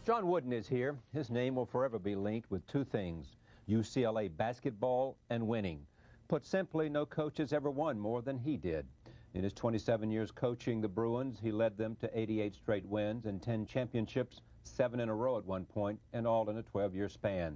John Wooden is here. His name will forever be linked with two things: UCLA basketball and winning. Put simply, no coach has ever won more than he did. In his 27 years coaching the Bruins, he led them to 88 straight wins and 10 championships, 7 in a row at one point, and all in a 12-year span.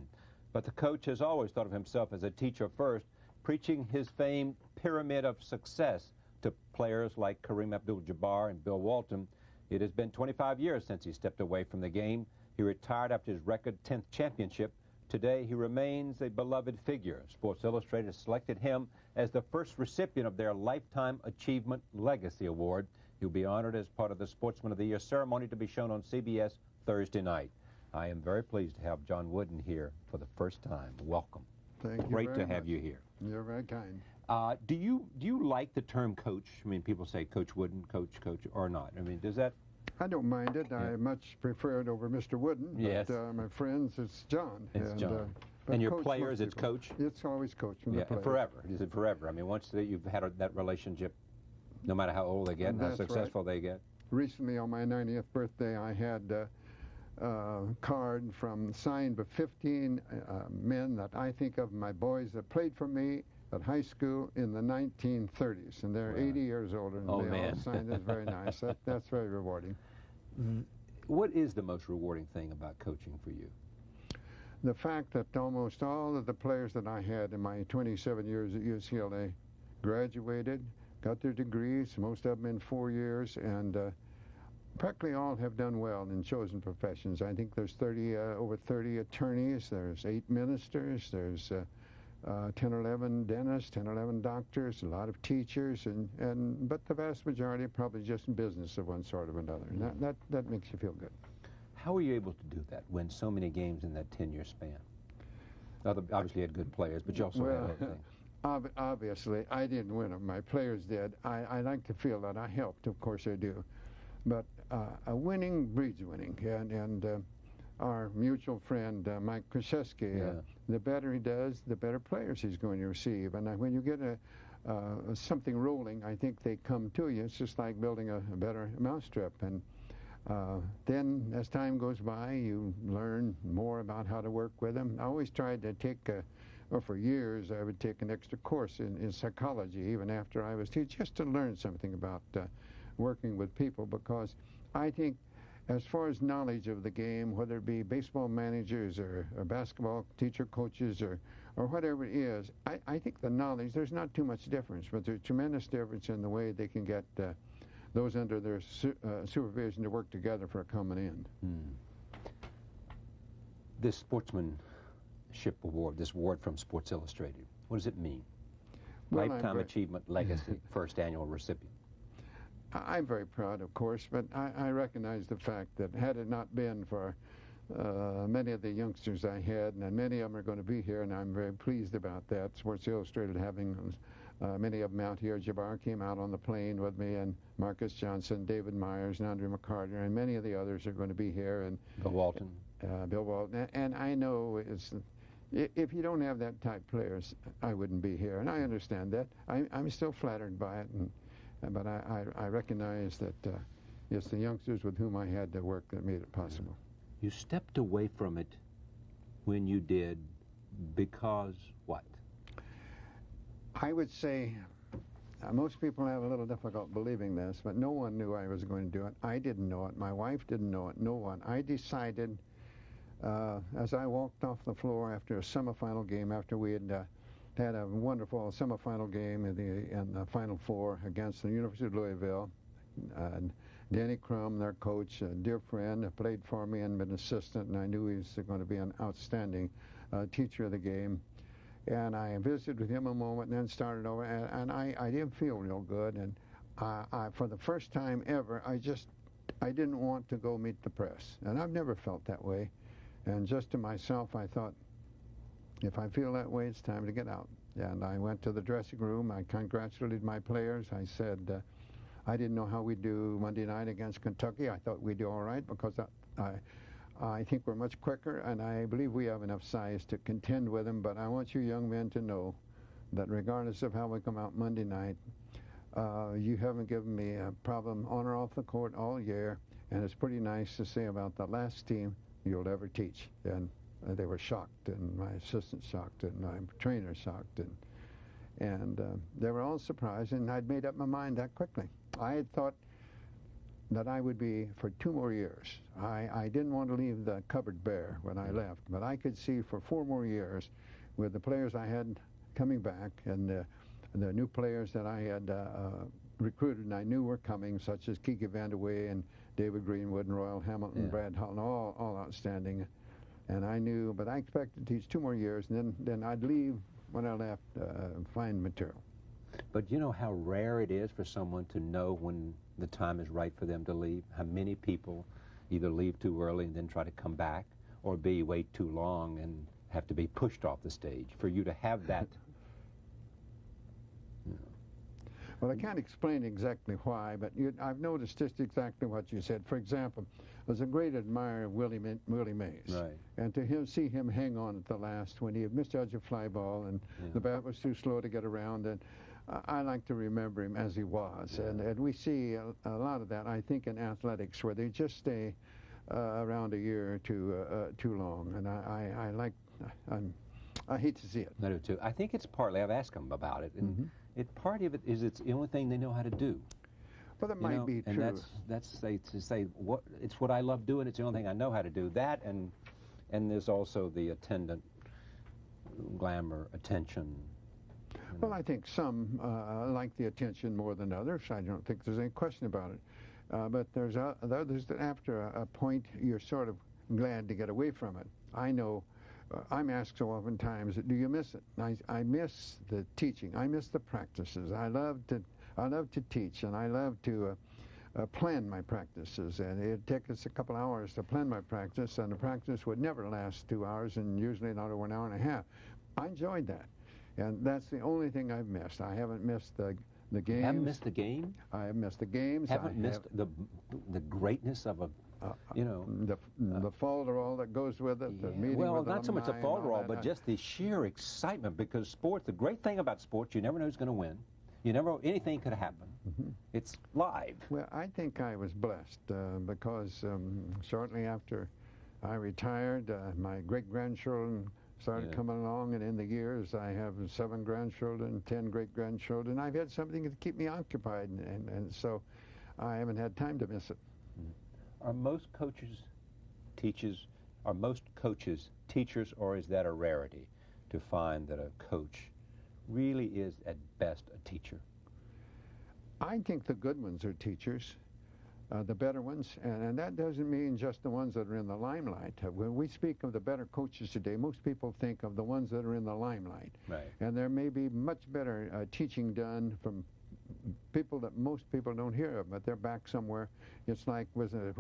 But the coach has always thought of himself as a teacher first, preaching his famed pyramid of success to players like Kareem Abdul-Jabbar and Bill Walton. It has been 25 years since he stepped away from the game. He retired after his record 10th championship. Today, he remains a beloved figure. Sports Illustrated selected him as the first recipient of their Lifetime Achievement Legacy Award. He'll be honored as part of the Sportsman of the Year ceremony to be shown on CBS Thursday night. I am very pleased to have John Wooden here for the first time. Welcome. Thank you. Great to have you here. You're very kind. Do you like the term coach? I mean, people say Coach Wooden, coach, or not. I mean, does that? I don't mind it. Yeah. I much prefer it over Mr. Wooden. Yes. But my friends, it's John. It's John. And your players, it's coach? It's always coach. Yeah, and forever. Is it forever? I mean, once you've had that relationship, no matter how old they get and how successful they get. Recently, on my 90th birthday, I had a card signed by 15 men that I think of, my boys that played for me at high school in the 1930s, and they're 80 years older, and they all signed it. Very nice. That's very rewarding. What is the most rewarding thing about coaching for you? The fact that almost all of the players that I had in my 27 years at UCLA graduated, got their degrees, most of them in 4 years, and practically all have done well in chosen professions. I think there's over 30 attorneys, there's 8 ministers, there's 10 or 11 dentists, 10 or 11 doctors, a lot of teachers, but the vast majority are probably just in business of one sort or another. And that makes you feel good. How were you able to do that, win so many games in that 10-year span? Obviously, you had good players, but you also had other things. Obviously, I didn't win them. My players did. I like to feel that I helped. Of course, I do. But winning breeds winning. And our mutual friend, Mike Krzyzewski, the better he does, the better players he's going to receive. And when you get something rolling, I think they come to you. It's just like building a better mousetrap. And then as time goes by, you learn more about how to work with them. I always tried to take, for years, I would take an extra course in psychology, even after I was teaching, just to learn something about working with people, because I think as far as knowledge of the game, whether it be baseball managers or basketball teacher coaches or whatever it is, I think the knowledge, there's not too much difference, but there's tremendous difference in the way they can get those under their supervision to work together for a common end. This Sportsmanship Award, this award from Sports Illustrated, what does it mean? Well, Lifetime Achievement Legacy, first annual recipient. I'm very proud, of course, but I recognize the fact that had it not been for many of the youngsters I had, and many of them are going to be here, and I'm very pleased about that. Sports Illustrated having many of them out here. Jabbar came out on the plane with me, and Marcus Johnson, David Myers, and Andre McCarter, and many of the others are going to be here. And Bill Walton. Bill Walton. And I know if you don't have that type of players, I wouldn't be here, and I understand that. I'm still flattered by it, but I recognize that it's the youngsters with whom I had to work that made it possible. You stepped away from it when you did because what? I would say most people have a little difficult believing this, but no one knew I was going to do it. I didn't know it. My wife didn't know it. No one. I decided as I walked off the floor after a semifinal game, after we had had a wonderful semifinal game in the Final Four against the University of Louisville. Danny Crum, their coach, a dear friend, played for me and been an assistant, and I knew he was going to be an outstanding teacher of the game. And I visited with him a moment and then started over, and I didn't feel real good. And for the first time ever, I didn't want to go meet the press. And I've never felt that way. And just to myself, I thought, if I feel that way, it's time to get out. And I went to the dressing room. I congratulated my players. I said, I didn't know how we'd do Monday night against Kentucky. I thought we'd do all right because I think we're much quicker, and I believe we have enough size to contend with them. But I want you young men to know that regardless of how we come out Monday night, you haven't given me a problem on or off the court all year. And it's pretty nice to say about the last team you'll ever teach. And they were shocked, and my assistant shocked, and my trainer shocked, and they were all surprised, and I'd made up my mind that quickly. I had thought that I would be for 2 more years. I didn't want to leave the cupboard bare when I left, but I could see for 4 more years with the players I had coming back and the new players that I had recruited and I knew were coming, such as Kiki Vandeweghe and David Greenwood and Royal Hamilton, Brad Holland, all outstanding. And I knew, but I expected to teach 2 more years, and then I'd leave when I left, find material. But you know how rare it is for someone to know when the time is right for them to leave? How many people either leave too early and then try to come back, or B, wait too long and have to be pushed off the stage? For you to have that. Well, I can't explain exactly why, but I've noticed just exactly what you said. For example, I was a great admirer of Willie Mays. Right. And to see him hang on at the last when he had misjudged a fly ball and the bat was too slow to get around, and I like to remember him as he was. And we see a lot of that, I think, in athletics, where they just stay around a year or too long. And I hate to see it. I do too. I think it's partly, I've asked them about it, and part of it is it's the only thing they know how to do. Well, that might be true. And that's to say it's what I love doing. It's the only thing I know how to do. That and there's also the attendant glamour, attention. Well, I think some like the attention more than others. I don't think there's any question about it. But there's others that after a point you're sort of glad to get away from it. I know. I'm asked so oftentimes, do you miss it? I miss the teaching. I miss the practices. I love to teach, and I love to plan my practices. And it'd take us a couple hours to plan my practice, and the practice would never last 2 hours, and usually not over an hour and a half. I enjoyed that, and that's the only thing I've missed. I haven't missed the games. You haven't missed the game? I have missed the games. Haven't missed the greatness of a. The folderol that goes with it, the meeting well, with not so much the folderol, but that. just the sheer excitement, because sports, the great thing about sports, you never know who's going to win. You never know, anything could happen. It's live. Well, I think I was blessed because shortly after I retired, my great-grandchildren started coming along, and in the years I have 7 grandchildren, 10 great-grandchildren. I've had something to keep me occupied, and so I haven't had time to miss it. Are most coaches teachers, or is that a rarity to find that a coach really is at best a teacher? I think the good ones are teachers, the better ones, and that doesn't mean just the ones that are in the limelight. When we speak of the better coaches today, most people think of the ones that are in the limelight. Right. And there may be much better teaching done from people that most people don't hear of, but they're back somewhere. It's like, wasn't it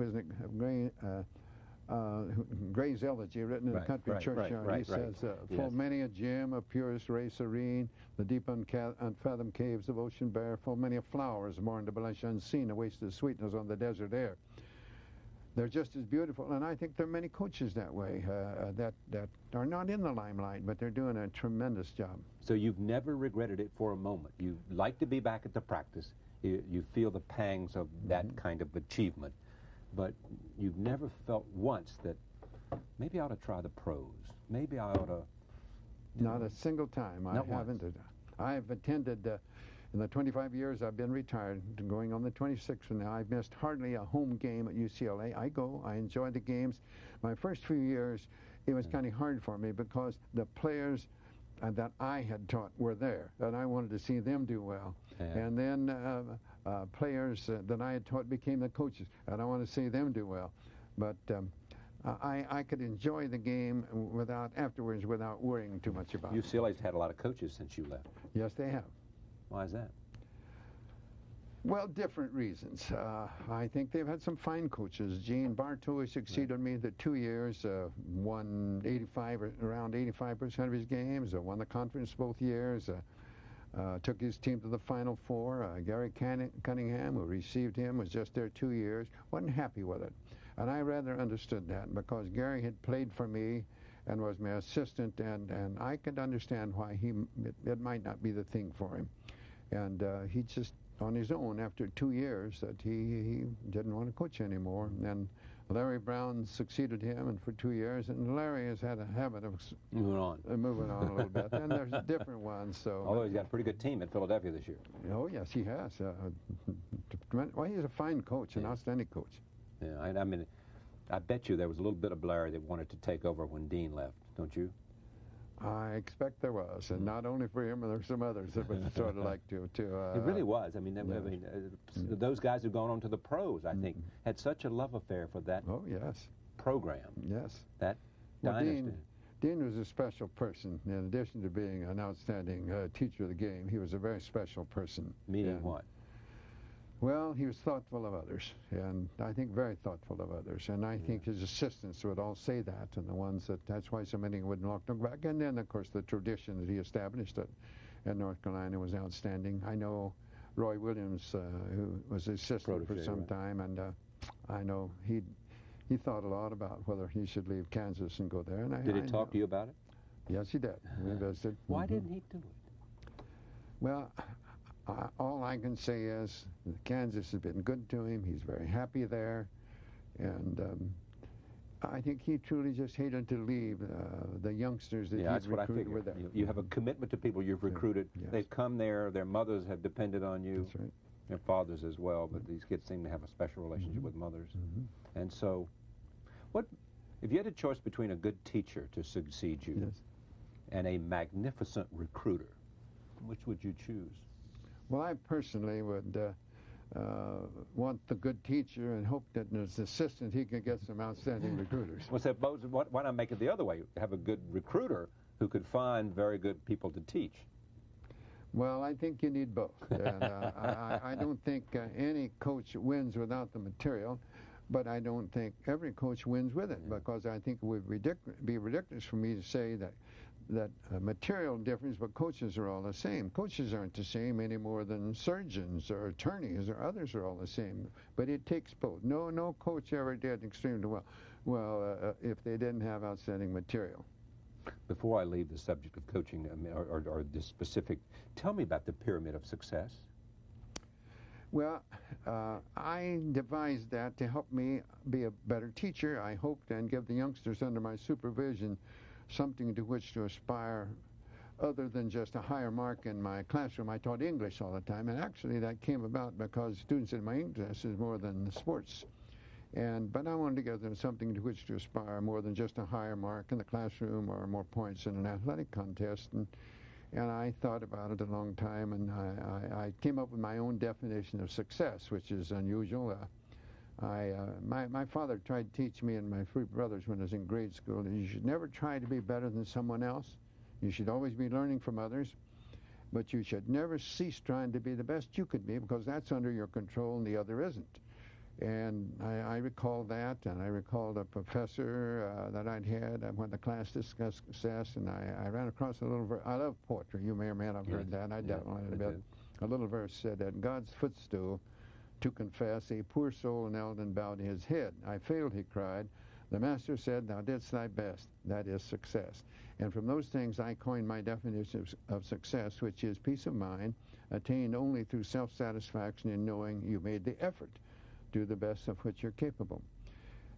Gray's elegy written in the country churchyard. He says, full many a gem of purest ray serene, the deep unfathomed caves of ocean bare, full many a flowers born to blush unseen, a wasted sweetness on the desert air. They're just as beautiful, and I think there are many coaches that way that are not in the limelight, but they're doing a tremendous job. So you've never regretted it for a moment. You like to be back at the practice. You feel the pangs of that kind of achievement, but you've never felt once that maybe I ought to try the pros. Maybe I ought to. Not a single time. I haven't. I've attended. In the 25 years I've been retired, going on the 26th now, I've missed hardly a home game at UCLA. I go, I enjoy the games. My first few years, it was kind of hard for me because the players that I had taught were there, and I wanted to see them do well. And then players that I had taught became the coaches, and I wanted to see them do well. But I could enjoy the game afterwards without worrying too much about it. UCLA's had a lot of coaches since you left. Yes, they have. Why is that? Well, different reasons. I think they've had some fine coaches. Gene Bartow, who succeeded me the 2 years, won around 85% of his games, won the conference both years, took his team to the Final Four. Gary Cunningham, who received him, was just there 2 years, wasn't happy with it. And I rather understood that because Gary had played for me and was my assistant, and I could understand why it might not be the thing for him. And he just on his own after 2 years that he didn't want to coach anymore. And Larry Brown succeeded him, and for 2 years, and Larry has had a habit of moving on a little bit. And there's different ones. So, although he's got a pretty good team at Philadelphia this year. Oh yes, he has. Well, he's a fine coach, an outstanding coach. Yeah, I mean, I bet you there was a little bit of Larry that wanted to take over when Dean left, don't you? I expect there was, and not only for him, but there were some others that would sort of like to. It really was. I mean, those guys who've gone on to the pros, I think, had such a love affair for that. Oh yes. Program. Yes. That dynasty. Dean was a special person. In addition to being an outstanding teacher of the game, he was a very special person. Meaning what? Well, he was thoughtful of others, and I think very thoughtful of others. And I think his assistants would all say that, and the ones that's why so many wouldn't walk back. And then, of course, the tradition that he established at North Carolina was outstanding. I know Roy Williams, who was his assistant for some time, and I know he thought a lot about whether he should leave Kansas and go there. And did he talk to you about it? Yes, he did. We visited. Why didn't he do it? Well, all I can say is Kansas has been good to him. He's very happy there. And I think he truly just hated to leave the youngsters that he'd recruited with him. You have a commitment to people you've recruited. Yes. They've come there. Their mothers have depended on you. That's right. Their fathers as well. But these kids seem to have a special relationship with mothers. And so, if you had a choice between a good teacher to succeed you and a magnificent recruiter, which would you choose? Well, I personally would want the good teacher and hope that as an assistant he could get some outstanding recruiters. Well, suppose, why not make it the other way? Have a good recruiter who could find very good people to teach. Well, I think you need both. And I don't think any coach wins without the material, but I don't think every coach wins with it, because I think it would be ridiculous for me to say that material difference, but coaches are all the same. Coaches aren't the same any more than surgeons or attorneys or others are all the same. But it takes both. No coach ever did extremely well if they didn't have outstanding material. Before I leave the subject of coaching or this specific, tell me about the pyramid of success. Well, I devised that to help me be a better teacher, I hoped, and give the youngsters under my supervision something to which to aspire other than just a higher mark in my classroom. I taught English all the time, and actually that came about because students in my English class is more than sports. But I wanted to give them something to which to aspire more than just a higher mark in the classroom or more points in an athletic contest. And I thought about it a long time, and I came up with my own definition of success, which is unusual. My father tried to teach me and my three brothers when I was in grade school that you should never try to be better than someone else. You should always be learning from others, but you should never cease trying to be the best you could be, because that's under your control and the other isn't. And I recall that, and I recalled a professor that I'd had when the class discussed success, and I ran across a little verse. I love poetry. You may or may not have heard that. I definitely did. A little verse said, "At God's footstool to confess, a poor soul knelt and bowed his head. I failed," he cried. "The master said, thou didst thy best." That is success. And from those things I coined my definition of success, which is peace of mind, attained only through self-satisfaction in knowing you made the effort. Do the best of which you're capable.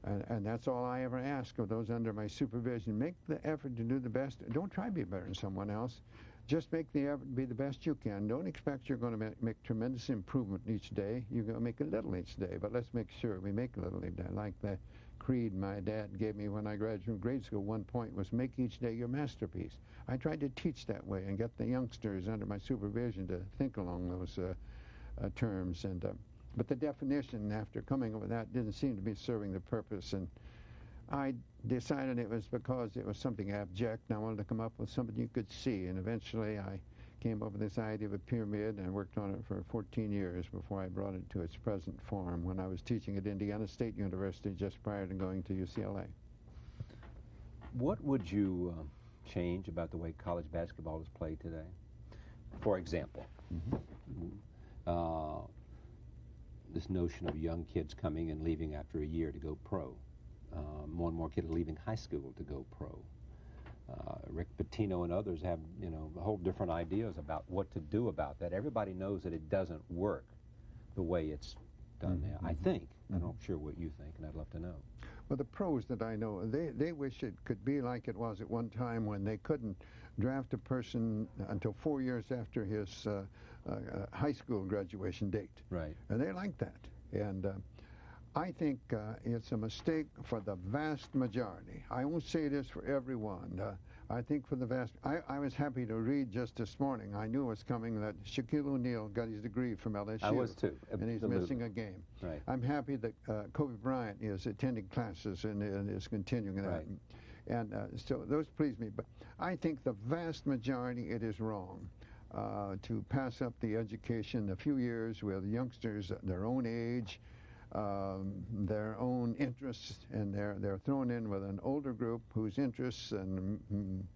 And that's all I ever ask of those under my supervision. Make the effort to do the best. Don't try to be better than someone else. Just make the effort to be the best you can. Don't expect you're going to make tremendous improvement each day. You're going to make a little each day, but let's make sure we make a little each day. Like the creed my dad gave me when I graduated from grade school, one point was make each day your masterpiece. I tried to teach that way and get the youngsters under my supervision to think along those terms. But the definition, after coming up with that, didn't seem to be serving the purpose, and I decided it was because it was something abject, and I wanted to come up with something you could see. And eventually I came up with this idea of a pyramid and worked on it for 14 years before I brought it to its present form when I was teaching at Indiana State University just prior to going to UCLA. What would you change about the way college basketball is played today? For example, this notion of young kids coming and leaving after a year to go pro. More and more kids are leaving high school to go pro. Rick Pitino and others have, you know, whole different ideas about what to do about that. Everybody knows that it doesn't work the way it's done now, I think. I'm not sure what you think, and I'd love to know. Well, the pros that I know, they wish it could be like it was at one time when they couldn't draft a person until 4 years after his high school graduation date. Right. And they like that. And I think it's a mistake for the vast majority. I won't say this for everyone. I think for the vast, I was happy to read just this morning. I knew it was coming that Shaquille O'Neal got his degree from LSU. I was too. And he's missing a game. Right. I'm happy that Kobe Bryant is attending classes and is continuing that. Right. And so those please me. But I think the vast majority, it is wrong to pass up the education a few years with youngsters their own age, their own interests, and they're thrown in with an older group whose interests and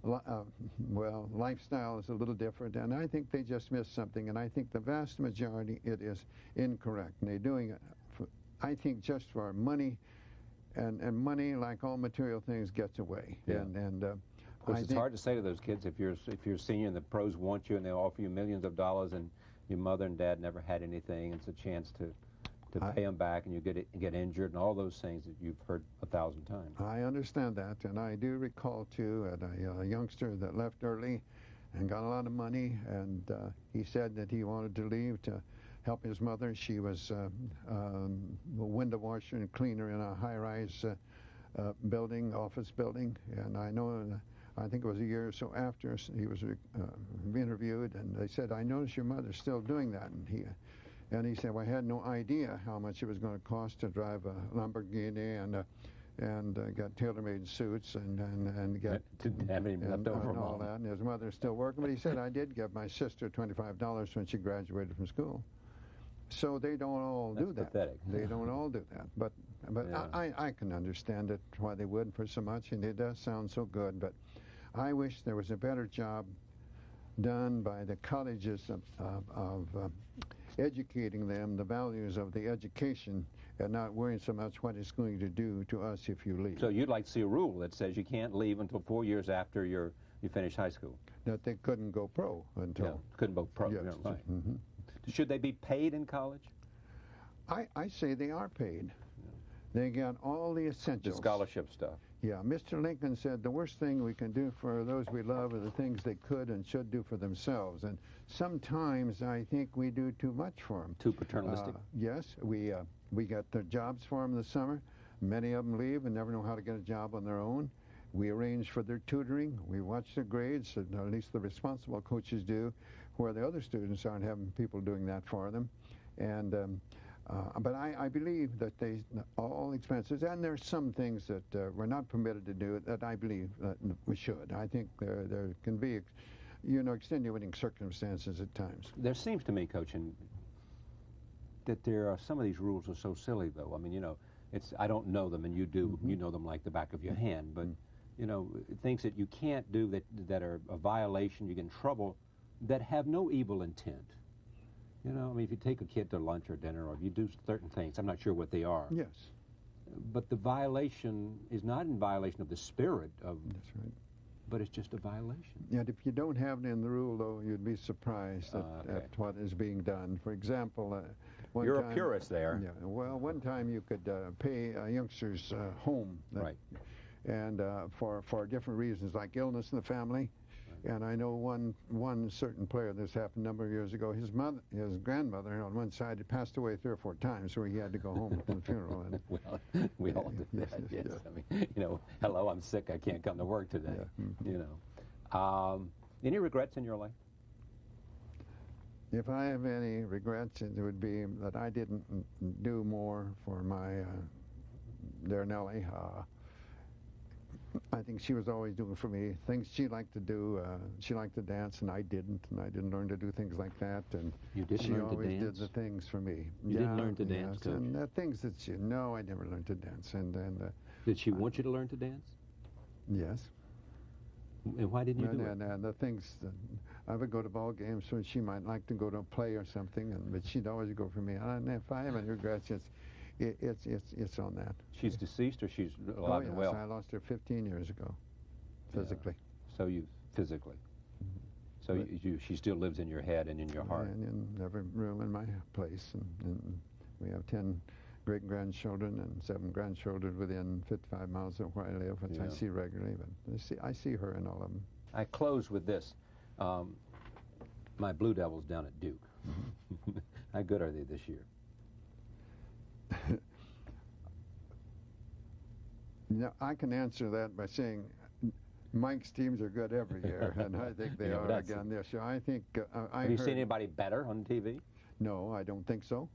well, lifestyle is a little different, and I think they just missed something. And I think the vast majority, it is incorrect. And they're doing it, I think, just for money, and money, like all material things, gets away. Yeah. And of course, it's hard to say to those kids if you're a senior and the pros want you and they offer you millions of dollars and your mother and dad never had anything. It's a chance to pay them back, and you get injured, and all those things that you've heard 1,000 times. I understand that, and I do recall too a youngster that left early and got a lot of money, and he said that he wanted to leave to help his mother. She was a window washer and cleaner in a high-rise building, office building, and I know. I think it was a year or so after he was interviewed, and they said, "I noticed your mother's still doing that," and he said, "Well, I had no idea how much it was going to cost to drive a Lamborghini and got tailor-made suits and get and all that." And his mother's still working, but he said, "I did give my sister $25 when she graduated from school." So they don't all do that. Pathetic. They don't all do that. But yeah. I can understand it why they would for so much, and it does sound so good. But I wish there was a better job done by the colleges of educating them the values of the education and not worrying so much what it's going to do to us if you leave. So you'd like to see a rule that says you can't leave until 4 years after you finish high school? That they couldn't go pro until... couldn't go pro, yes. Right. Mm-hmm. Should they be paid in college? I say they are paid. They got all the essentials. The scholarship stuff. Yeah, Mr. Lincoln said the worst thing we can do for those we love are the things they could and should do for themselves. And sometimes I think we do too much for them. Too paternalistic? Yes, we got their jobs for them this summer. Many of them leave and never know how to get a job on their own. We arrange for their tutoring. We watch their grades, or at least the responsible coaches do, where the other students aren't having people doing that for them. And but I believe that all expenses, and there's some things that we're not permitted to do that I believe we should. I think there can be, extenuating circumstances at times. There seems to me, Coach, that there are some of these rules are so silly, though. I mean, I don't know them, and you do. Mm-hmm. You know them like the back of your hand. But things that you can't do that are a violation, you get in trouble, that have no evil intent. I mean, if you take a kid to lunch or dinner, or if you do certain things, I'm not sure what they are. Yes. But the violation is not in violation of the spirit of... That's right. But it's just a violation. And if you don't have it in the rule, though, you'd be surprised at what is being done. For example, You're a purist there. Yeah. Well, one time you could pay a youngster's home. Right. And for different reasons, like illness in the family. And I know one certain player, this happened a number of years ago, his grandmother on one side had passed away 3 or 4 times, so he had to go home from the funeral. And well, we all do that, yes. I mean, hello, I'm sick, I can't come to work today, Any regrets in your life? If I have any regrets, it would be that I didn't do more for my dear Nellie. I think she was always doing for me things she liked to do. She liked to dance, and I didn't learn to do things like that. And you didn't she learn always to dance? did the things for me. You didn't learn to dance, Coach? And things that I never learned to dance. And did she want you to learn to dance? Yes. And why didn't you do it? And the things that I would go to ball games, so she might like to go to a play or something, but she'd always go for me. And if I have any regrets, it's on that. She's deceased, or she's alive and well? I lost her 15 years ago. physically. So you physically. So she still lives in your head and in your heart. And in every room in my place. And we have 10 great-grandchildren and 7 grandchildren within 55 miles of where I live, which I see regularly. But I see her in all of them. I close with this. My Blue Devils down at Duke. How good are they this year? I can answer that by saying Mike's teams are good every year, and I think they are again this year. I think Have you seen anybody better on TV? No, I don't think so.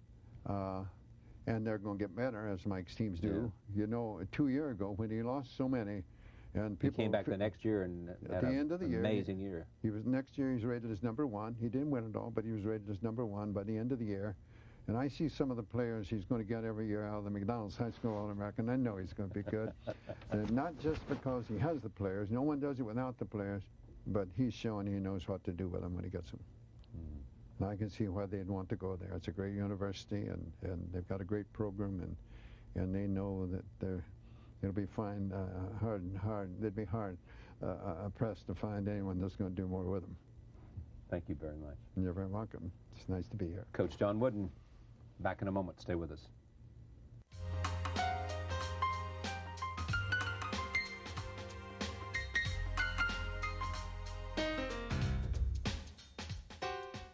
And they're going to get better as Mike's teams do. Yeah. You know, 2 years ago when he lost so many, and people he came back the next year and at the end of the year, amazing year. Next year he's rated as #1. He didn't win it all, but he was rated as #1 by the end of the year. And I see some of the players he's going to get every year out of the McDonald's High School All-American. I know he's going to be good. And not just because he has the players. No one does it without the players. But he's showing he knows what to do with them when he gets them. And I can see why they'd want to go there. It's a great university, and they've got a great program, and they know that it'll be fine, they'd be hard pressed to find anyone that's going to do more with them. Thank you very much. You're very welcome. It's nice to be here. Coach John Wooden, back in a moment. Stay with us.